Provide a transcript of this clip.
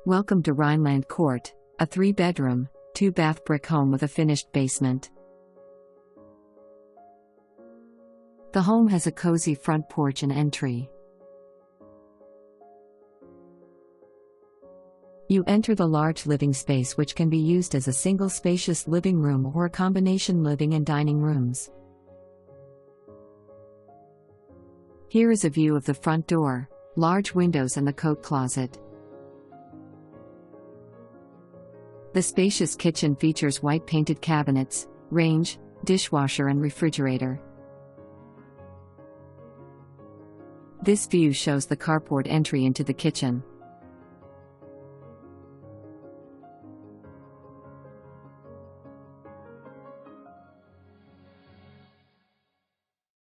Welcome to Rhineland Court, a 3-bedroom, 2-bath brick home with a finished basement. The home has a cozy front porch and entry. You enter the large living space, which can be used as a single spacious living room or a combination living and dining rooms. Here is a view of the front door, large windows and the coat closet. The spacious kitchen features white painted cabinets, range, dishwasher and refrigerator. This view shows the carport entry into the kitchen.